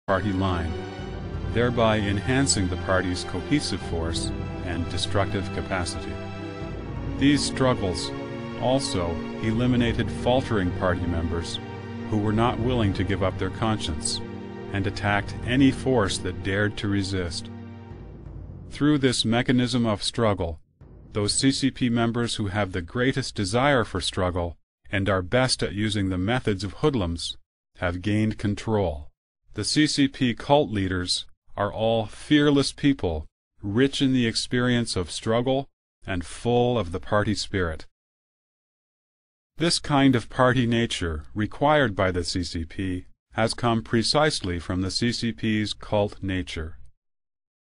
party line, thereby enhancing the party's cohesive force and destructive capacity. These struggles also eliminated faltering party members who were not willing to give up their conscience and attacked any force that dared to resist. Through this mechanism of struggle, those CCP members who have the greatest desire for struggle and are best at using the methods of hoodlums have gained control. The CCP cult leaders are all fearless people, rich in the experience of struggle and full of the party spirit. This kind of party nature required by the CCP has come precisely from the CCP's cult nature.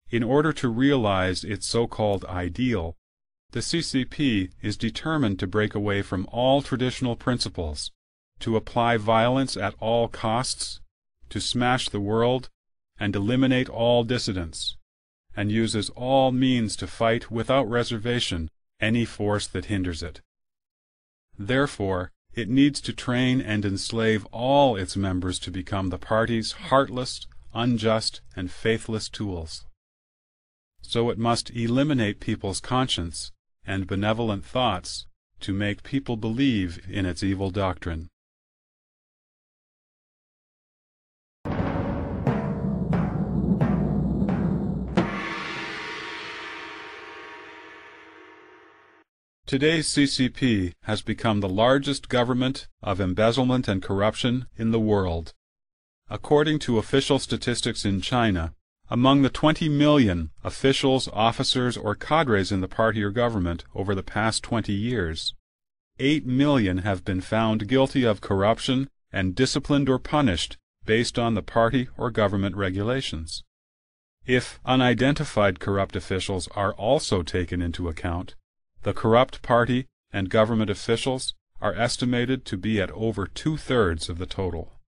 In order to realize its so-called ideal, the CCP is determined to break away from all traditional principles, to apply violence at all costs, to smash the world, and eliminate all dissidents, and uses all means to fight without reservation any force that hinders it. Therefore, it needs to train and enslave all its members to become the party's heartless, unjust, and faithless tools. So it must eliminate people's conscience and benevolent thoughts to make people believe in its evil doctrine. Today's CCP has become the largest government of embezzlement and corruption in the world. According to official statistics in China, among the 20 million officials, officers, or cadres in the party or government over the past 20 years, 8 million have been found guilty of corruption and disciplined or punished based on the party or government regulations. If unidentified corrupt officials are also taken into account, the corrupt party and government officials are estimated to be at over 2/3 of the total.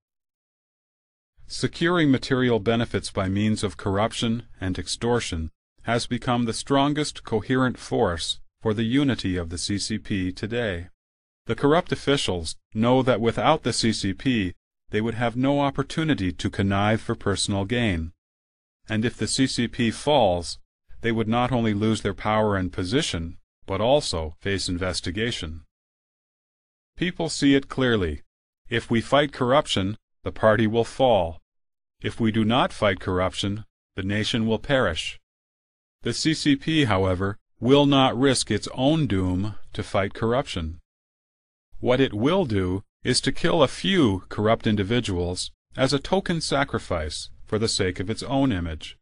Securing material benefits by means of corruption and extortion has become the strongest coherent force for the unity of the CCP today. The corrupt officials know that without the CCP they would have no opportunity to connive for personal gain, and if the CCP falls, they would not only lose their power and position, but also face investigation. People see it clearly. If we fight corruption, the party will fall. If we do not fight corruption, the nation will perish. The CCP, however, will not risk its own doom to fight corruption. What it will do is to kill a few corrupt individuals as a token sacrifice for the sake of its own image.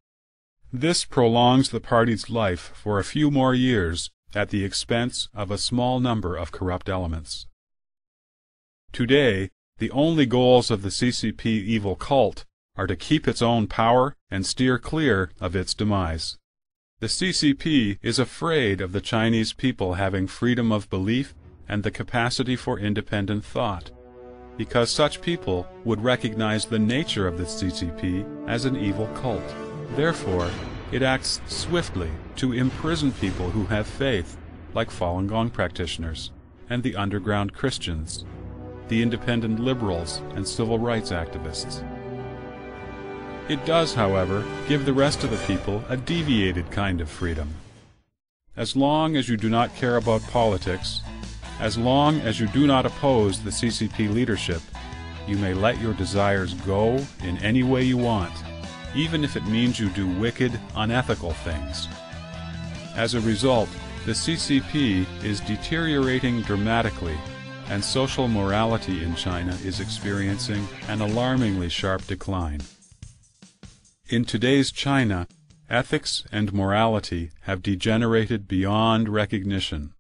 This prolongs the party's life for a few more years at the expense of a small number of corrupt elements. Today, the only goals of the CCP evil cult are to keep its own power and steer clear of its demise. The CCP is afraid of the Chinese people having freedom of belief and the capacity for independent thought, because such people would recognize the nature of the CCP as an evil cult. Therefore, it acts swiftly to imprison people who have faith, like Falun Gong practitioners and the underground Christians, the independent liberals and civil rights activists. It does, however, give the rest of the people a deviated kind of freedom. As long as you do not care about politics, as long as you do not oppose the CCP leadership, you may let your desires go in any way you want, even if it means you do wicked, unethical things. As a result, the CCP is deteriorating dramatically, and social morality in China is experiencing an alarmingly sharp decline. In today's China, ethics and morality have degenerated beyond recognition.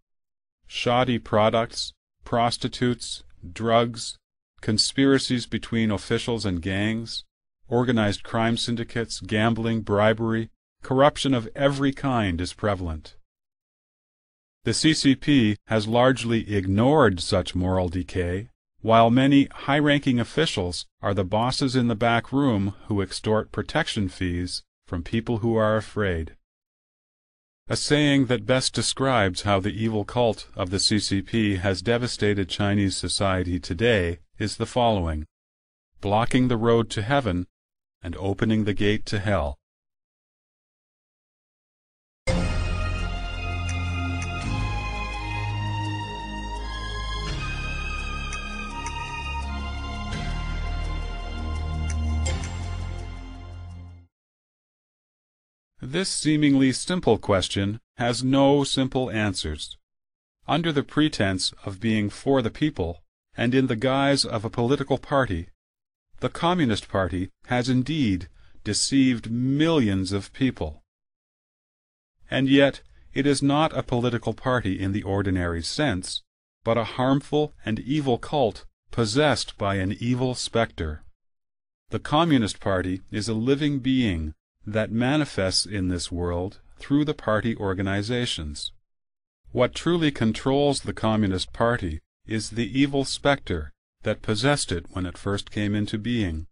Shoddy products, prostitutes, drugs, conspiracies between officials and gangs, organized crime syndicates, gambling, bribery, corruption of every kind is prevalent. The CCP has largely ignored such moral decay, while many high-ranking officials are the bosses in the back room who extort protection fees from people who are afraid. A saying that best describes how the evil cult of the CCP has devastated Chinese society today is the following: "Blocking the road to heaven and opening the gate to hell. This seemingly simple question has no simple answers. Under the pretense of being for the people, and in the guise of a political party, the Communist Party has indeed deceived millions of people. And yet it is not a political party in the ordinary sense, but a harmful and evil cult possessed by an evil specter. The Communist Party is a living being that manifests in this world through the party organizations. What truly controls the Communist Party is the evil specter that possessed it when it first came into being,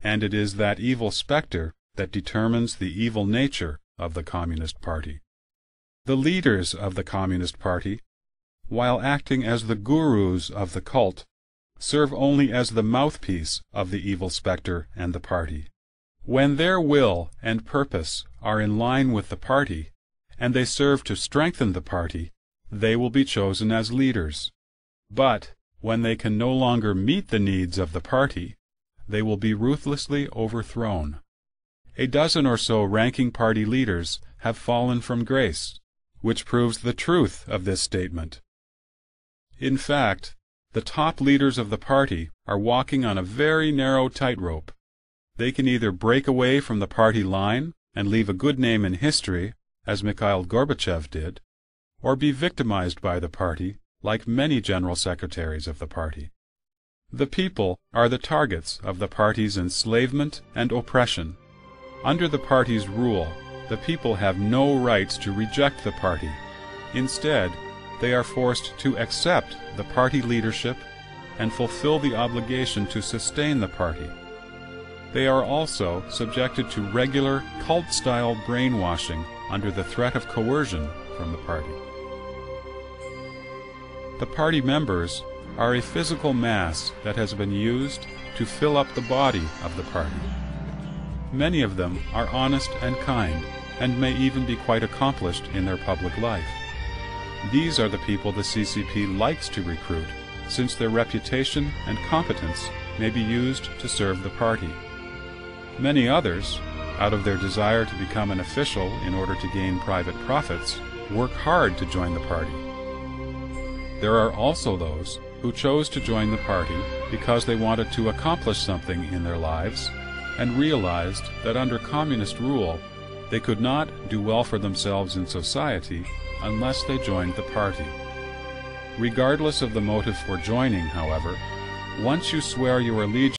and it is that evil specter that determines the evil nature of the Communist Party. The leaders of the Communist Party, while acting as the gurus of the cult, serve only as the mouthpiece of the evil specter and the party. When their will and purpose are in line with the party, and they serve to strengthen the party, they will be chosen as leaders. But when they can no longer meet the needs of the party, they will be ruthlessly overthrown. A dozen or so ranking party leaders have fallen from grace, which proves the truth of this statement. In fact, the top leaders of the party are walking on a very narrow tightrope. They can either break away from the party line and leave a good name in history, as Mikhail Gorbachev did, or be victimized by the party, like many general secretaries of the party. The people are the targets of the party's enslavement and oppression. Under the party's rule, the people have no rights to reject the party. Instead, they are forced to accept the party leadership and fulfill the obligation to sustain the party. They are also subjected to regular cult-style brainwashing under the threat of coercion from the party. The party members are a physical mass that has been used to fill up the body of the party. Many of them are honest and kind, and may even be quite accomplished in their public life. These are the people the CCP likes to recruit, since their reputation and competence may be used to serve the party. Many others, out of their desire to become an official in order to gain private profits, work hard to join the party. There are also those who chose to join the party because they wanted to accomplish something in their lives and realized that under communist rule they could not do well for themselves in society unless they joined the party. Regardless of the motive for joining, however, once you swear your allegiance